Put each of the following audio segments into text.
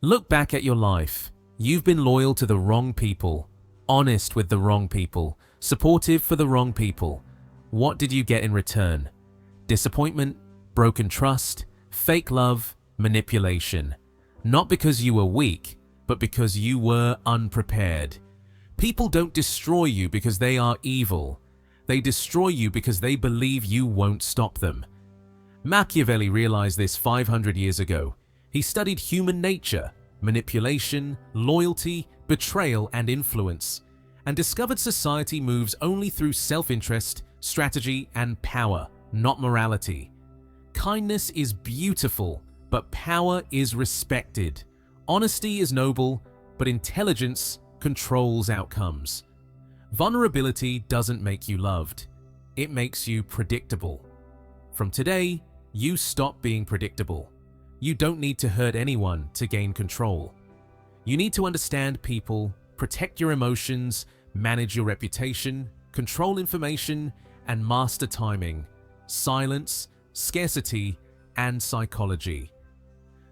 Look back at your life. You've been loyal to the wrong people, honest with the wrong people, supportive for the wrong people. What did you get in return? Disappointment, broken trust, fake love, manipulation. Not because you were weak, but because you were unprepared. People don't destroy you because they are evil. They destroy you because they believe you won't stop them. Machiavelli realized this 500 years ago. He studied human nature, manipulation, loyalty, betrayal, and influence, and discovered society moves only through self-interest, strategy, and power, not morality. Kindness is beautiful, but power is respected. Honesty is noble, but intelligence controls outcomes. Vulnerability doesn't make you loved. It makes you predictable. From today, you stop being predictable. You don't need to hurt anyone to gain control. You need to understand people, protect your emotions, manage your reputation, control information, and master timing, silence, scarcity, and psychology.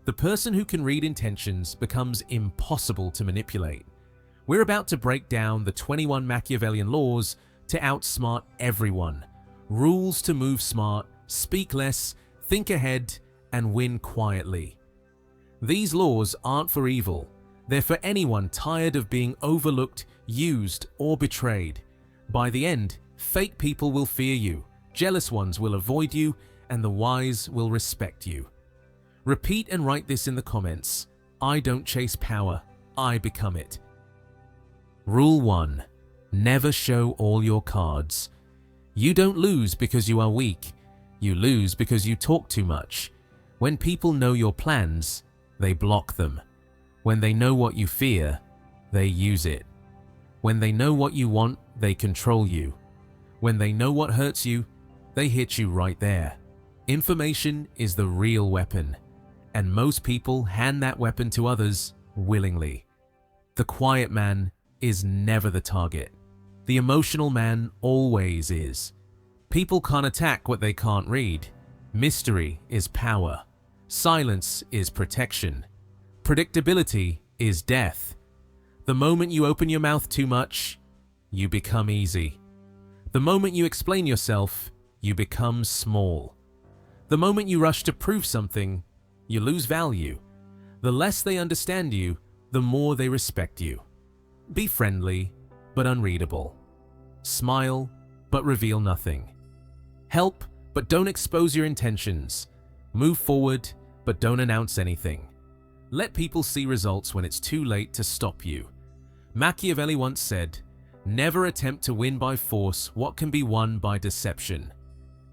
The person who can read intentions becomes impossible to manipulate. We're about to break down the 21 Machiavellian laws to outsmart everyone. Rules to move smart, speak less, think ahead, and win quietly. These laws aren't for evil. They're for anyone tired of being overlooked, used, or betrayed. By the end, fake people will fear you, jealous ones will avoid you, and the wise will respect you. Repeat and write this in the comments. I don't chase power, I become it. Rule 1. Never show all your cards. You don't lose because you are weak. You lose because you talk too much. When people know your plans, they block them. When they know what you fear, they use it. When they know what you want, they control you. When they know what hurts you, they hit you right there. Information is the real weapon, and most people hand that weapon to others willingly. The quiet man is never the target. The emotional man always is. People can't attack what they can't read. Mystery is power. Silence is protection. Predictability is death. The moment you open your mouth too much, you become easy. The moment you explain yourself, you become small. The moment you rush to prove something, you lose value. The less they understand you, the more they respect you. Be friendly, but unreadable. Smile, but reveal nothing. Help, but don't expose your intentions. Move forward, but don't announce anything. Let people see results when it's too late to stop you. Machiavelli once said, "Never attempt to win by force what can be won by deception."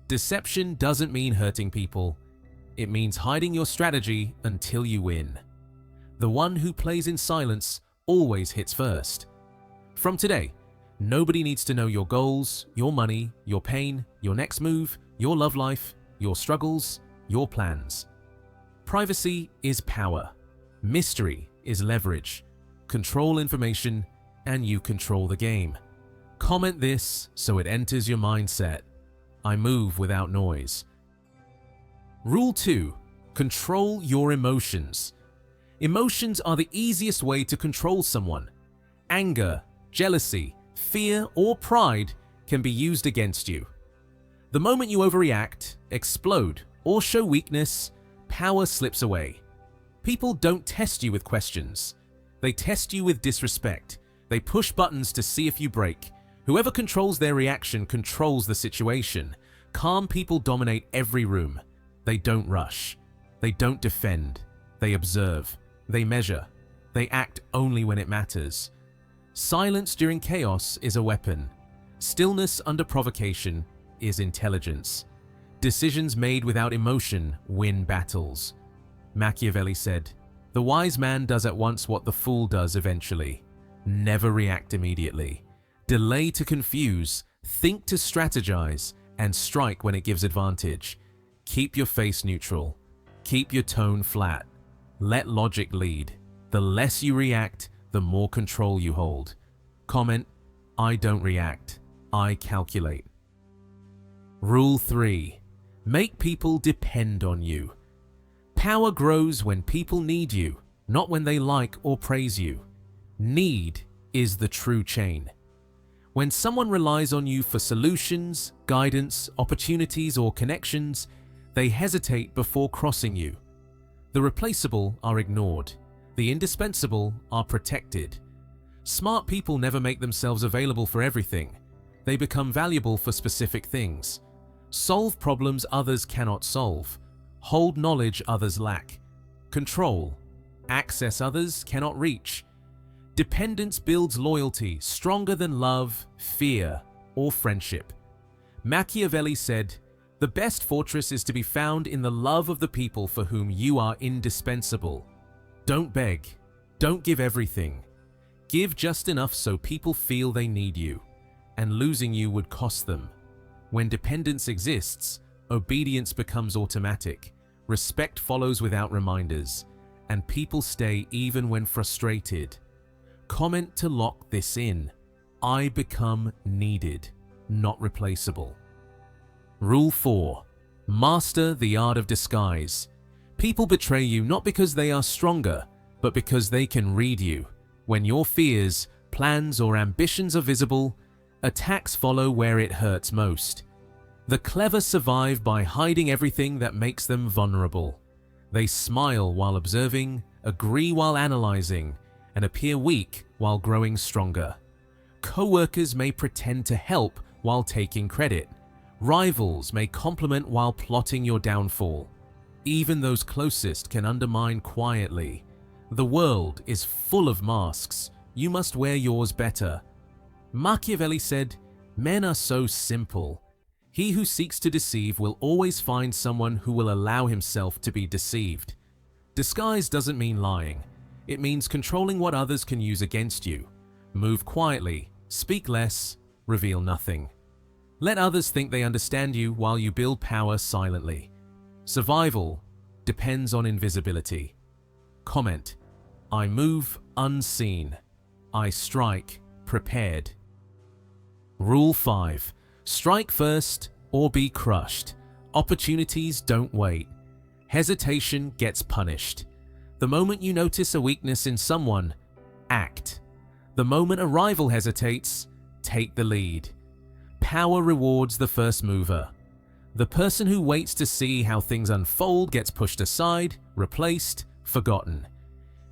Deception doesn't mean hurting people. It means hiding your strategy until you win. The one who plays in silence always hits first. From today, nobody needs to know your goals, your money, your pain, your next move, your love life, your struggles, your plans. Privacy is power. Mystery is leverage. Control information, and you control the game. Comment this so it enters your mindset. I move without noise. Rule 2. Control your emotions. Emotions are the easiest way to control someone. Anger, jealousy, fear, or pride can be used against you. The moment you overreact, explode, or show weakness, power slips away. People don't test you with questions. They test you with disrespect. They push buttons to see if you break. Whoever controls their reaction controls the situation. Calm people dominate every room. They don't rush. They don't defend. They observe. They measure. They act only when it matters. Silence during chaos is a weapon. Stillness under provocation is intelligence. Decisions made without emotion win battles. Machiavelli said, "The wise man does at once what the fool does eventually." Never react immediately. Delay to confuse, think to strategize, and strike when it gives advantage. Keep your face neutral. Keep your tone flat. Let logic lead. The less you react, the more control you hold. Comment, I don't react, I calculate. Rule 3. Make people depend on you. Power grows when people need you, not when they like or praise you. Need is the true chain. When someone relies on you for solutions, guidance, opportunities, or connections, they hesitate before crossing you. The replaceable are ignored. The indispensable are protected. Smart people never make themselves available for everything. They become valuable for specific things. Solve problems others cannot solve. Hold knowledge others lack. Control. Access others cannot reach. Dependence builds loyalty stronger than love, fear, or friendship. Machiavelli said, "The best fortress is to be found in the love of the people for whom you are indispensable." Don't beg. Don't give everything. Give just enough so people feel they need you, and losing you would cost them. When dependence exists, obedience becomes automatic, respect follows without reminders, and people stay even when frustrated. Comment to lock this in. I become needed, not replaceable. Rule 4. Master the art of disguise. People betray you not because they are stronger, but because they can read you. When your fears, plans, or ambitions are visible, attacks follow where it hurts most. The clever survive by hiding everything that makes them vulnerable. They smile while observing, agree while analyzing, and appear weak while growing stronger. Co-workers may pretend to help while taking credit. Rivals may compliment while plotting your downfall. Even those closest can undermine quietly. The world is full of masks. You must wear yours better. Machiavelli said, "Men are so simple. He who seeks to deceive will always find someone who will allow himself to be deceived." Disguise doesn't mean lying. It means controlling what others can use against you. Move quietly, speak less, reveal nothing. Let others think they understand you while you build power silently. Survival depends on invisibility. Comment: I move unseen. I strike prepared. Rule 5. Strike first or be crushed. Opportunities don't wait. Hesitation gets punished. The moment you notice a weakness in someone, act. The moment a rival hesitates, take the lead. Power rewards the first mover. The person who waits to see how things unfold gets pushed aside, replaced, forgotten.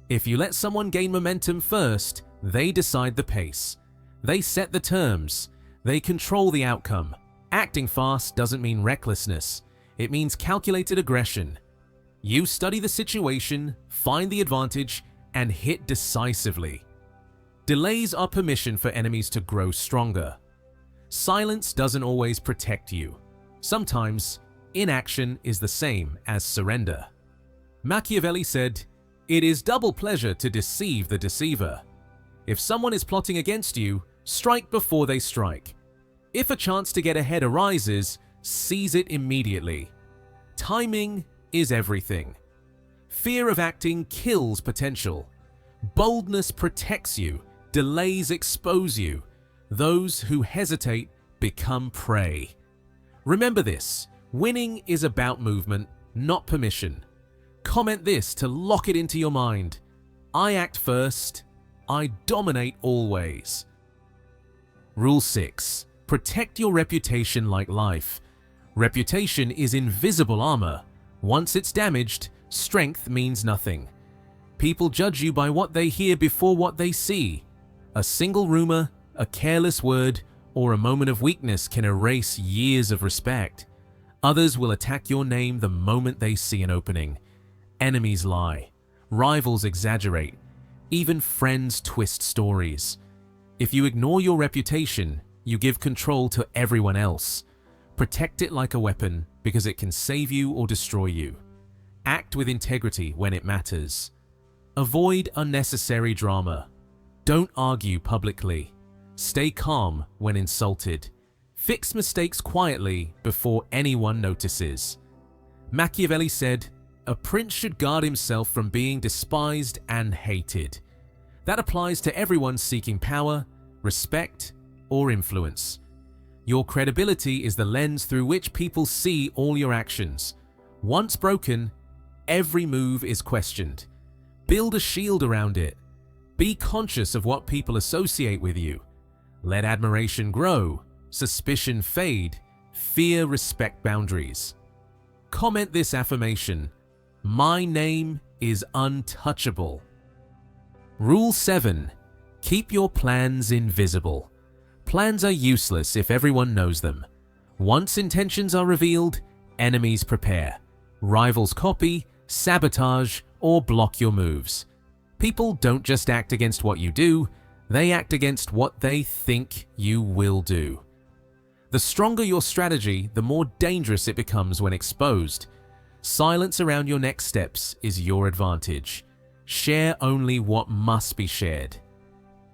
If you let someone gain momentum first, they decide the pace. They set the terms. They control the outcome. Acting fast doesn't mean recklessness. It means calculated aggression. You study the situation, find the advantage, and hit decisively. Delays are permission for enemies to grow stronger. Silence doesn't always protect you. Sometimes, inaction is the same as surrender. Machiavelli said, "It is double pleasure to deceive the deceiver." If someone is plotting against you, strike before they strike. If a chance to get ahead arises, seize it immediately. Timing is everything. Fear of acting kills potential. Boldness protects you. Delays expose you. Those who hesitate become prey. Remember this: winning is about movement, not permission. Comment this to lock it into your mind. I act first. I dominate always. Rule 6. Protect your reputation like life. Reputation is invisible armor. Once it's damaged, strength means nothing. People judge you by what they hear before what they see. A single rumor, a careless word, or a moment of weakness can erase years of respect. Others will attack your name the moment they see an opening. Enemies lie. Rivals exaggerate. Even friends twist stories. If you ignore your reputation, you give control to everyone else. Protect it like a weapon because it can save you or destroy you. Act with integrity when it matters. Avoid unnecessary drama. Don't argue publicly. Stay calm when insulted. Fix mistakes quietly before anyone notices. Machiavelli said, "A prince should guard himself from being despised and hated." That applies to everyone seeking power, respect, or influence. Your credibility is the lens through which people see all your actions. Once broken, every move is questioned. Build a shield around it. Be conscious of what people associate with you. Let admiration grow, suspicion fade, fear respect boundaries. Comment this affirmation: my name is untouchable. Rule 7. Keep your plans invisible. Plans are useless if everyone knows them. Once intentions are revealed, enemies prepare. Rivals copy, sabotage, or block your moves. People don't just act against what you do, they act against what they think you will do. The stronger your strategy, the more dangerous it becomes when exposed. Silence around your next steps is your advantage. Share only what must be shared.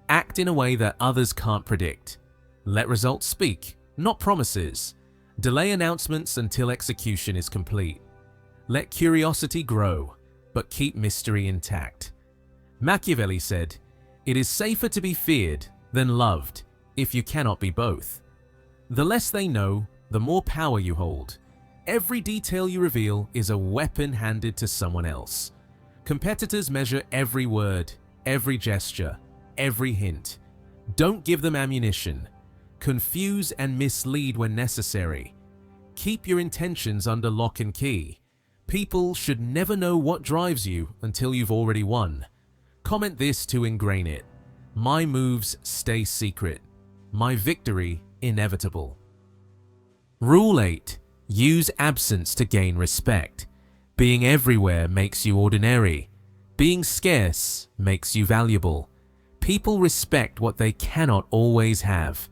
Act in a way that others can't predict. Let results speak, not promises. Delay announcements until execution is complete. Let curiosity grow, but keep mystery intact. Machiavelli said, "It is safer to be feared than loved if you cannot be both." The less they know, the more power you hold. Every detail you reveal is a weapon handed to someone else. Competitors measure every word, every gesture, every hint. Don't give them ammunition. Confuse and mislead when necessary. Keep your intentions under lock and key. People should never know what drives you until you've already won. Comment this to ingrain it: my moves stay secret. My victory inevitable. Rule 8. Use absence to gain respect. Being everywhere makes you ordinary. Being scarce makes you valuable. People respect what they cannot always have.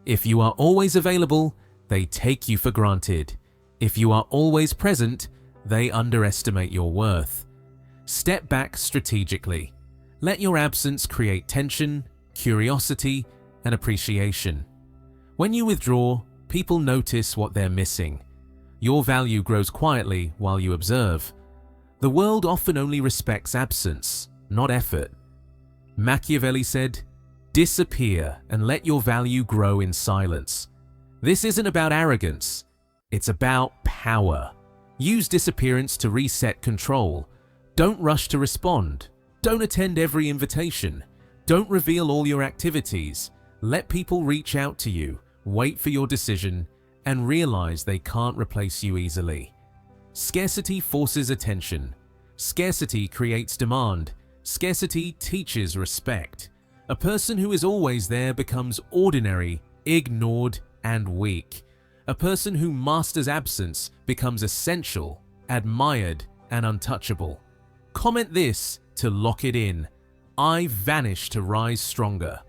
If you are always available, they take you for granted. If you are always present, they underestimate your worth. Step back strategically. Let your absence create tension, curiosity, and appreciation. When you withdraw, people notice what they're missing. Your value grows quietly while you observe. The world often only respects absence, not effort. Machiavelli said, "Disappear and let your value grow in silence." This isn't about arrogance, it's about power. Use disappearance to reset control. Don't rush to respond. Don't attend every invitation. Don't reveal all your activities. Let people reach out to you, wait for your decision, and realize they can't replace you easily. Scarcity forces attention. Scarcity creates demand. Scarcity teaches respect. A person who is always there becomes ordinary, ignored, and weak. A person who masters absence becomes essential, admired, and untouchable. Comment this to lock it in: I vanish to rise stronger.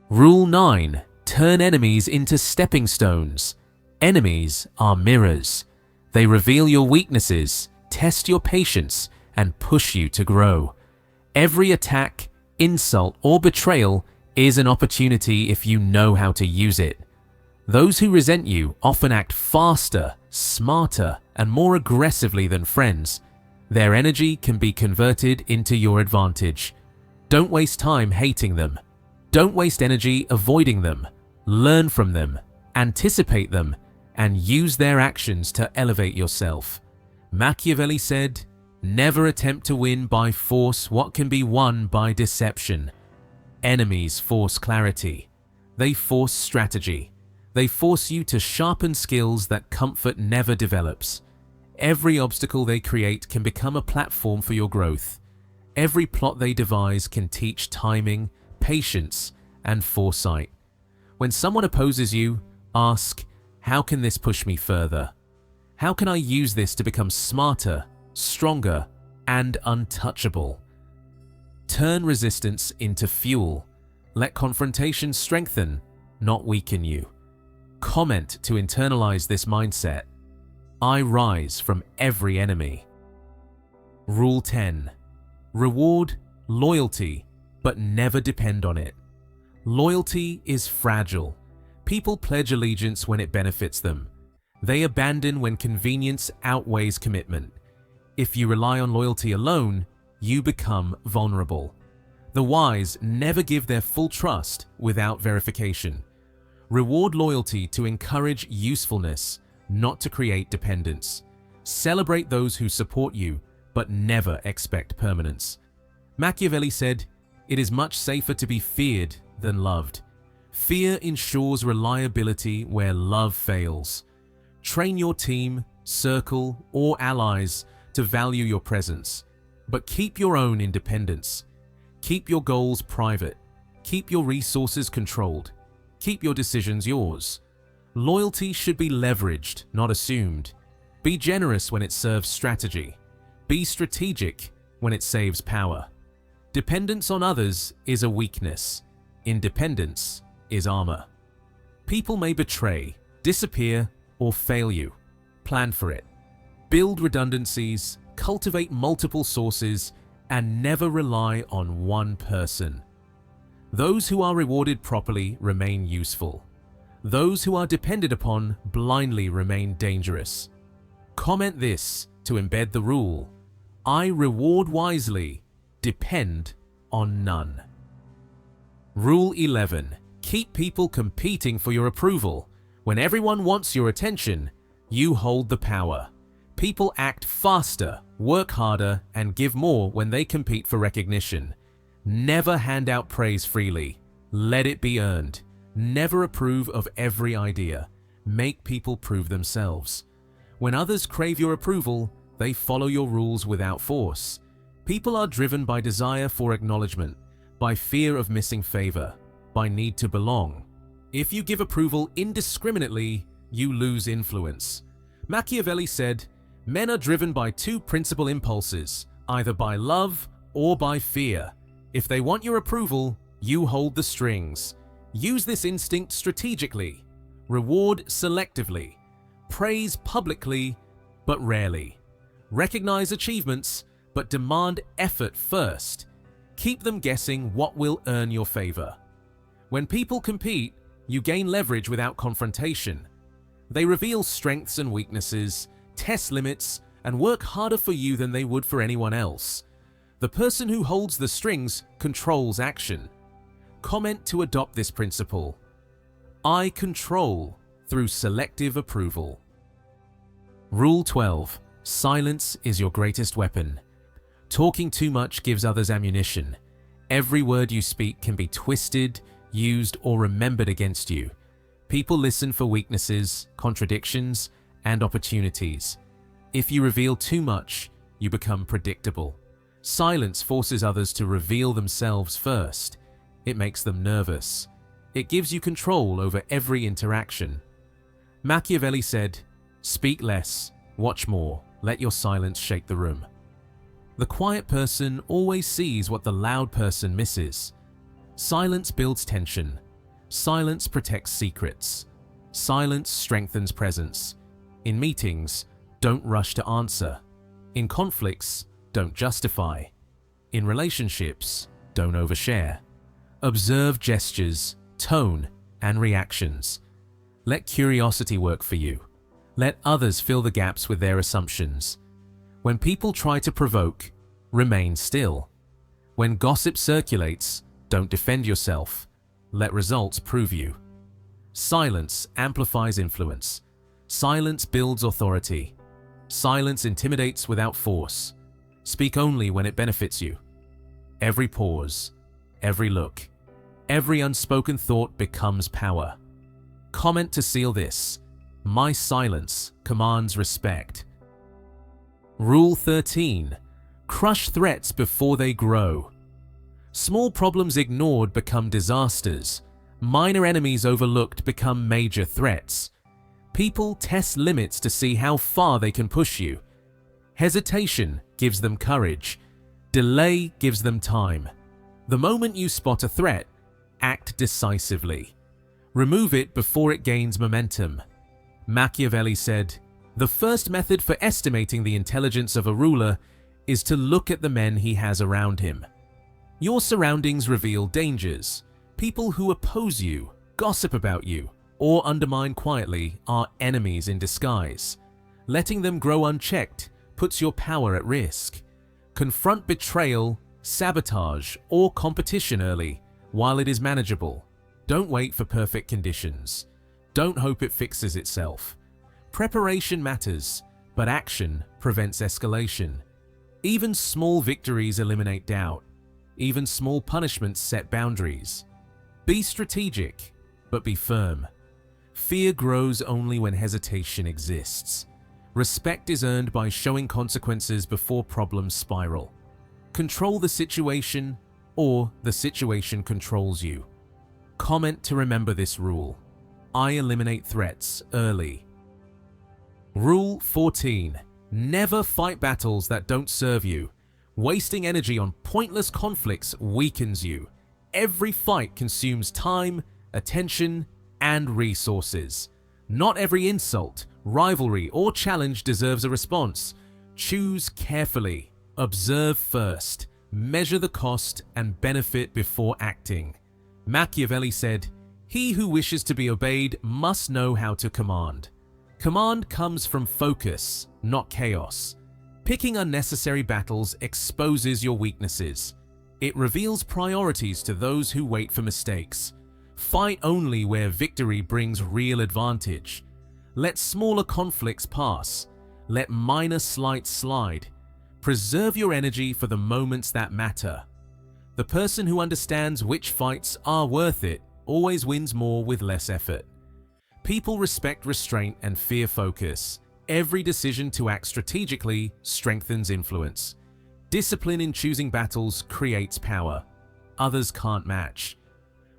Rule 9. Turn enemies into stepping stones. Enemies are mirrors. They reveal your weaknesses, test your patience, and push you to grow. Every attack, insult, or betrayal is an opportunity if you know how to use it. Those who resent you often act faster, smarter, and more aggressively than friends. Their energy can be converted into your advantage. Don't waste time hating them. Don't waste energy avoiding them. Learn from them, anticipate them, and use their actions to elevate yourself. Machiavelli said, "Never attempt to win by force what can be won by deception." Enemies force clarity. They force strategy. They force you to sharpen skills that comfort never develops. Every obstacle they create can become a platform for your growth. Every plot they devise can teach timing, patience, and foresight. When someone opposes you, ask, how can this push me further? How can I use this to become smarter, stronger, and untouchable? Turn resistance into fuel. Let confrontation strengthen, not weaken you. Comment to internalize this mindset: I rise from every enemy. Rule 10. Reward loyalty, but never depend on it. Loyalty is fragile. People pledge allegiance when it benefits them. They abandon when convenience outweighs commitment. If you rely on loyalty alone, you become vulnerable. The wise never give their full trust without verification. Reward loyalty to encourage usefulness, not to create dependence. Celebrate those who support you, but never expect permanence. Machiavelli said, "It is much safer to be feared than loved." Fear ensures reliability where love fails. Train your team, circle, or allies to value your presence, but keep your own independence. Keep your goals private. Keep your resources controlled. Keep your decisions yours. Loyalty should be leveraged, not assumed. Be generous when it serves strategy. Be strategic when it saves power. Dependence on others is a weakness. Independence is armor. People may betray, disappear, or fail you. Plan for it. Build redundancies, cultivate multiple sources, and never rely on one person. Those who are rewarded properly remain useful. Those who are depended upon blindly remain dangerous. Comment this to embed the rule: I reward wisely, depend on none. Rule 11. Keep people competing for your approval. When everyone wants your attention, you hold the power. People act faster, work harder, and give more when they compete for recognition. Never hand out praise freely. Let it be earned. Never approve of every idea. Make people prove themselves. When others crave your approval, they follow your rules without force. People are driven by desire for acknowledgement, by fear of missing favor, by need to belong. If you give approval indiscriminately, you lose influence. Machiavelli said, "Men are driven by two principal impulses, either by love or by fear. If they want your approval, you hold the strings. Use this instinct strategically. Reward selectively. Praise publicly, but rarely. Recognize achievements, but demand effort first. Keep them guessing what will earn your favor. When people compete, you gain leverage without confrontation. They reveal strengths and weaknesses, test limits, and work harder for you than they would for anyone else. The person who holds the strings controls action. Comment to adopt this principle. I control through selective approval. Rule 12. Silence is your greatest weapon. Talking too much gives others ammunition. Every word you speak can be twisted, used, or remembered against you. People listen for weaknesses, contradictions, and opportunities. If you reveal too much, you become predictable. Silence forces others to reveal themselves first. It makes them nervous. It gives you control over every interaction. Machiavelli said, "Speak less, watch more, let your silence shake the room." The quiet person always sees what the loud person misses. Silence builds tension. Silence protects secrets. Silence strengthens presence. In meetings, don't rush to answer. In conflicts, don't justify. In relationships, don't overshare. Observe gestures, tone, and reactions. Let curiosity work for you. Let others fill the gaps with their assumptions. When people try to provoke, remain still. When gossip circulates, don't defend yourself. Let results prove you. Silence amplifies influence. Silence builds authority. Silence intimidates without force. Speak only when it benefits you. Every pause, every look, every unspoken thought becomes power. Comment to seal this. My silence commands respect. Rule 13. Crush threats before they grow. Small problems ignored become disasters. Minor enemies overlooked become major threats. People test limits to see how far they can push you. Hesitation gives them courage. Delay gives them time. The moment you spot a threat, act decisively. Remove it before it gains momentum. Machiavelli said, "The first method for estimating the intelligence of a ruler is to look at the men he has around him." Your surroundings reveal dangers. People who oppose you, gossip about you, or undermine quietly are enemies in disguise. Letting them grow unchecked puts your power at risk. Confront betrayal, sabotage, or competition early, while it is manageable. Don't wait for perfect conditions. Don't hope it fixes itself. Preparation matters, but action prevents escalation. Even small victories eliminate doubt. Even small punishments set boundaries. Be strategic, but be firm. Fear grows only when hesitation exists. Respect is earned by showing consequences before problems spiral. Control the situation, or the situation controls you. Comment to remember this rule. I eliminate threats early. Rule 14. Never fight battles that don't serve you. Wasting energy on pointless conflicts weakens you. Every fight consumes time, attention, and resources. Not every insult, rivalry, or challenge deserves a response. Choose carefully. Observe first. Measure the cost and benefit before acting. Machiavelli said, "He who wishes to be obeyed must know how to command." Command comes from focus, not chaos. Picking unnecessary battles exposes your weaknesses. It reveals priorities to those who wait for mistakes. Fight only where victory brings real advantage. Let smaller conflicts pass. Let minor slights slide. Preserve your energy for the moments that matter. The person who understands which fights are worth it always wins more with less effort. People respect restraint and fear focus. Every decision to act strategically strengthens influence. Discipline in choosing battles creates power. Others can't match.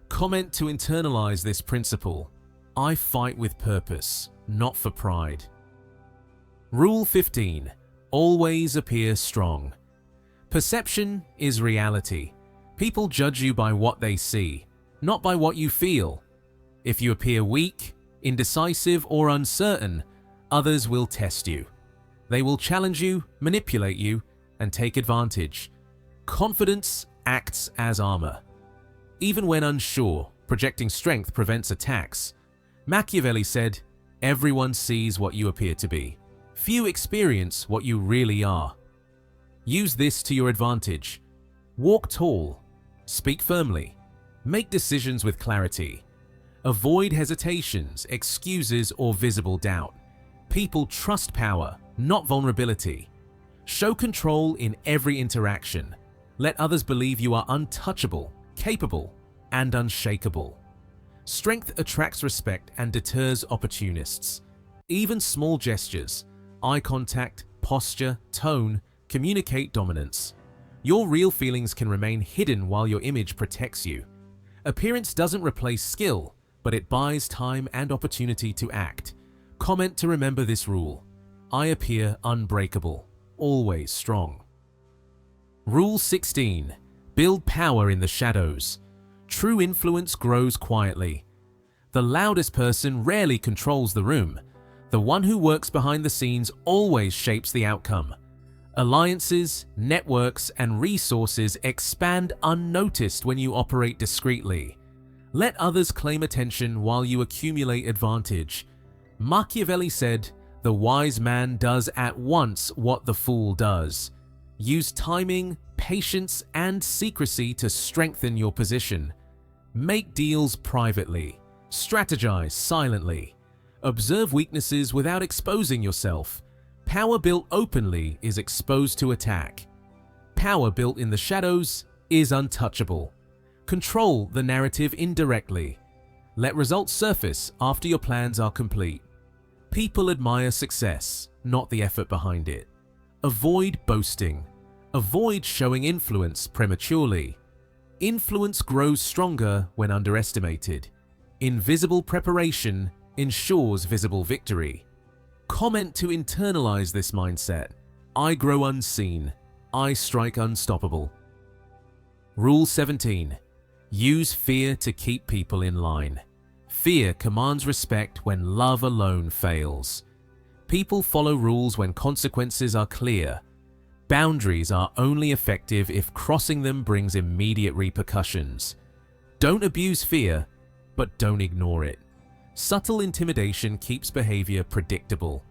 Comment to internalize this principle. I fight with purpose, not for pride. Rule 15. Always appear strong. Perception is reality. People judge you by what they see, not by what you feel. If you appear weak, indecisive, or uncertain, others will test you. They will challenge you, manipulate you, and take advantage. Confidence acts as armor. Even when unsure, projecting strength prevents attacks. Machiavelli said, "Everyone sees what you appear to be. Few experience what you really are." Use this to your advantage. Walk tall. Speak firmly. Make decisions with clarity. Avoid hesitations, excuses, or visible doubt. People trust power, not vulnerability. Show control in every interaction. Let others believe you are untouchable, capable, and unshakable. Strength attracts respect and deters opportunists. Even small gestures, eye contact, posture, tone, communicate dominance. Your real feelings can remain hidden while your image protects you. Appearance doesn't replace skill, but it buys time and opportunity to act. Comment to remember this rule. I appear unbreakable, always strong. Rule 16. Build power in the shadows. True influence grows quietly. The loudest person rarely controls the room. The one who works behind the scenes always shapes the outcome. Alliances, networks, and resources expand unnoticed when you operate discreetly. Let others claim attention while you accumulate advantage. Machiavelli said, "The wise man does at once what the fool does." Use timing, patience, and secrecy to strengthen your position. Make deals privately. Strategize silently. Observe weaknesses without exposing yourself. Power built openly is exposed to attack. Power built in the shadows is untouchable. Control the narrative indirectly. Let results surface after your plans are complete. People admire success, not the effort behind it. Avoid boasting. Avoid showing influence prematurely. Influence grows stronger when underestimated. Invisible preparation ensures visible victory. Comment to internalize this mindset. I grow unseen. I strike unstoppable. Rule 17. Use fear to keep people in line. Fear commands respect when love alone fails. People follow rules when consequences are clear. Boundaries are only effective if crossing them brings immediate repercussions. Don't abuse fear, but don't ignore it. Subtle intimidation keeps behavior predictable.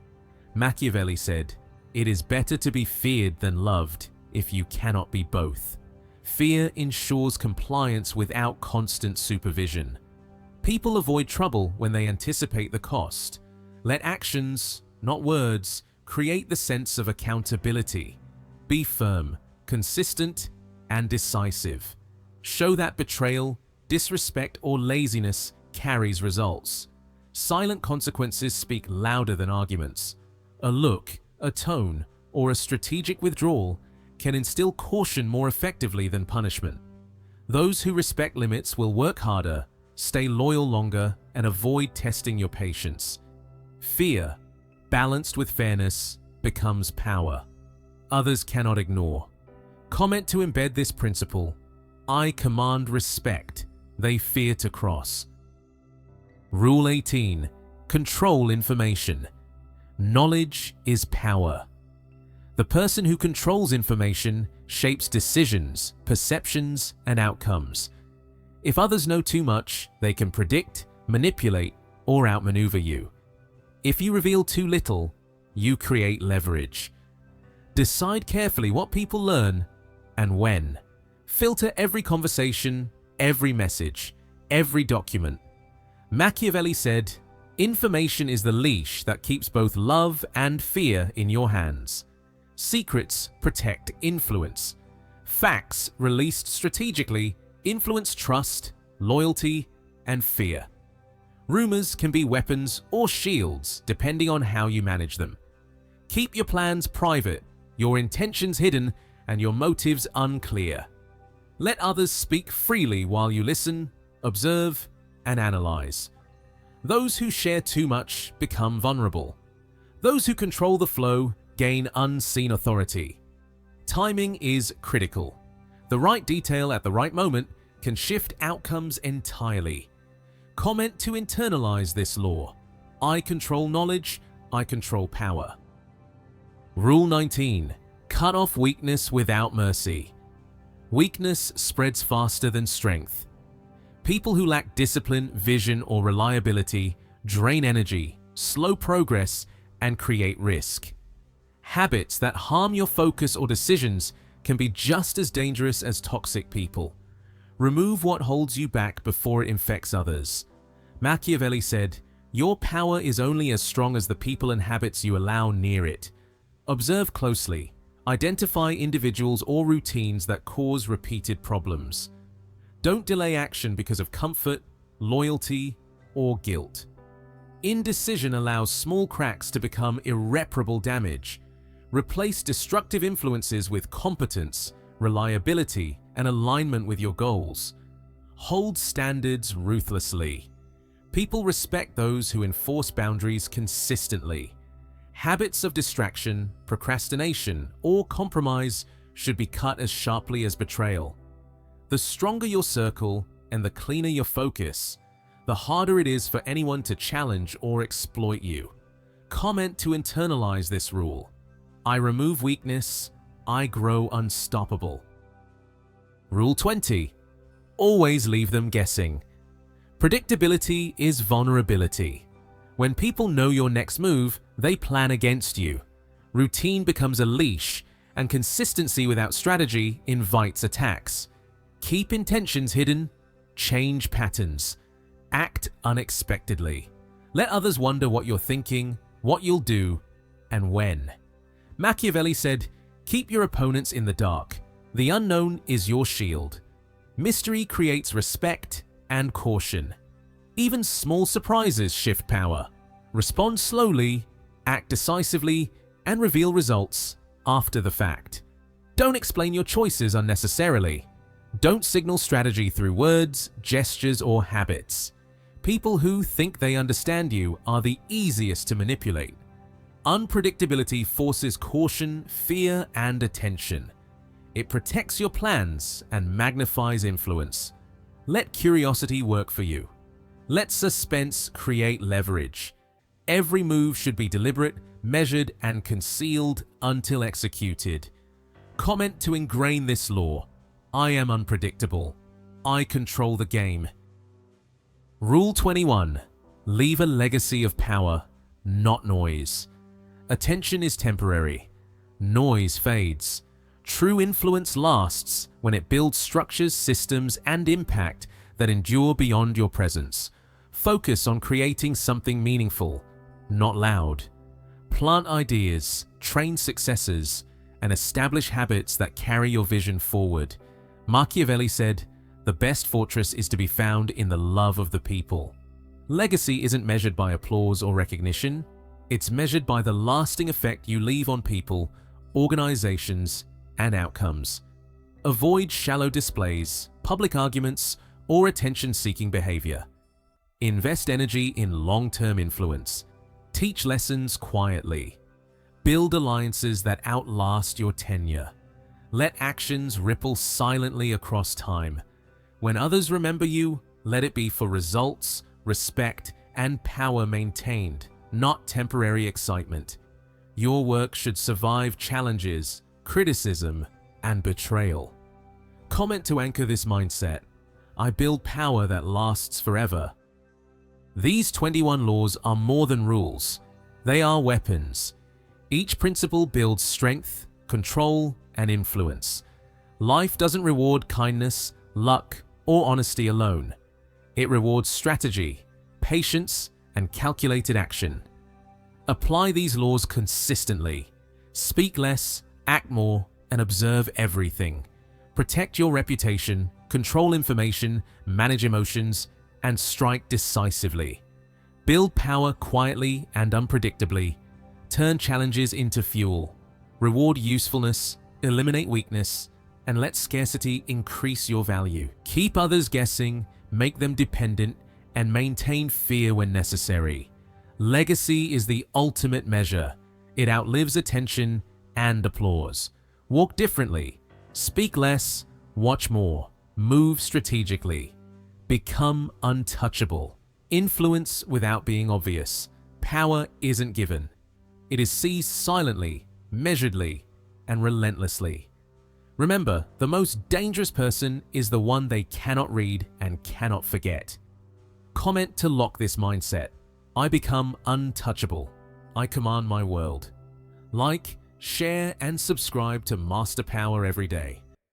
Machiavelli said, "It is better to be feared than loved if you cannot be both." Fear ensures compliance without constant supervision. People avoid trouble when they anticipate the cost. Let actions, not words, create the sense of accountability. Be firm, consistent, and decisive. Show that betrayal, disrespect, or laziness carries results. Silent consequences speak louder than arguments. A look, a tone, or a strategic withdrawal can instill caution more effectively than punishment. Those who respect limits will work harder, stay loyal longer, and avoid testing your patience. Fear, balanced with fairness, becomes power. Others cannot ignore. Comment to embed this principle. I command respect, they fear to cross. Rule 18. Control information. Knowledge is power. The person who controls information shapes decisions, perceptions, and outcomes. If others know too much, they can predict, manipulate, or outmaneuver you. If you reveal too little, you create leverage. Decide carefully what people learn and when. Filter every conversation, every message, every document. Machiavelli said, "Information is the leash that keeps both love and fear in your hands. Secrets protect influence. Facts released strategically influence trust, loyalty, and fear. Rumors can be weapons or shields depending on how you manage them. Keep your plans private, your intentions hidden, and your motives unclear. Let others speak freely while you listen, observe, and analyze. Those who share too much become vulnerable. Those who control the flow gain unseen authority. Timing is critical. The right detail at the right moment can shift outcomes entirely. Comment to internalize this law. I control knowledge, I control power. Rule 19. Cut off weakness without mercy. Weakness spreads faster than strength. People who lack discipline, vision, or reliability drain energy, slow progress, and create risk. Habits that harm your focus or decisions can be just as dangerous as toxic people. Remove what holds you back before it infects others. Machiavelli said, "Your power is only as strong as the people and habits you allow near it." Observe closely. Identify individuals or routines that cause repeated problems. Don't delay action because of comfort, loyalty, or guilt. Indecision allows small cracks to become irreparable damage. Replace destructive influences with competence, reliability, and alignment with your goals. Hold standards ruthlessly. People respect those who enforce boundaries consistently. Habits of distraction, procrastination, or compromise should be cut as sharply as betrayal. The stronger your circle and the cleaner your focus, the harder it is for anyone to challenge or exploit you. Comment to internalize this rule. I remove weakness, I grow unstoppable. Rule 20. Always leave them guessing. Predictability is vulnerability. When people know your next move, they plan against you. Routine becomes a leash, and consistency without strategy invites attacks. Keep intentions hidden, change patterns, act unexpectedly. Let others wonder what you're thinking, what you'll do, and when. Machiavelli said, "Keep your opponents in the dark. The unknown is your shield." Mystery creates respect and caution. Even small surprises shift power. Respond slowly, act decisively, and reveal results after the fact. Don't explain your choices unnecessarily. Don't signal strategy through words, gestures, or habits. People who think they understand you are the easiest to manipulate. Unpredictability forces caution, fear, and attention. It protects your plans and magnifies influence. Let curiosity work for you. Let suspense create leverage. Every move should be deliberate, measured, and concealed until executed. Comment to ingrain this law. I am unpredictable. I control the game. Rule 21. Leave a legacy of power, not noise. Attention is temporary. Noise fades. True influence lasts when it builds structures, systems, and impact that endure beyond your presence. Focus on creating something meaningful, not loud. Plant ideas, train successes, and establish habits that carry your vision forward. Machiavelli said, "The best fortress is to be found in the love of the people." Legacy isn't measured by applause or recognition. It's measured by the lasting effect you leave on people, organizations, and outcomes. Avoid shallow displays, public arguments, or attention-seeking behavior. Invest energy in long-term influence. Teach lessons quietly. Build alliances that outlast your tenure. Let actions ripple silently across time. When others remember you, let it be for results, respect, and power maintained, not temporary excitement. Your work should survive challenges, criticism, and betrayal. Comment to anchor this mindset. I build power that lasts forever. These 21 laws are more than rules. They are weapons. Each principle builds strength, control, and influence. Life doesn't reward kindness, luck, or honesty alone. It rewards strategy, patience, and calculated action. Apply these laws consistently. Speak less, act more, and observe everything. Protect your reputation, control information, manage emotions, and strike decisively. Build power quietly and unpredictably. Turn challenges into fuel. Reward usefulness, eliminate weakness, and let scarcity increase your value. Keep others guessing, make them dependent, and maintain fear when necessary. Legacy is the ultimate measure. It outlives attention and applause. Walk differently. Speak less, watch more. Move strategically. Become untouchable. Influence without being obvious. Power isn't given. It is seized silently, measuredly, and relentlessly. Remember, the most dangerous person is the one they cannot read and cannot forget. Comment to lock this mindset. I become untouchable. I command my world. Like, share, and subscribe to Master Power every day.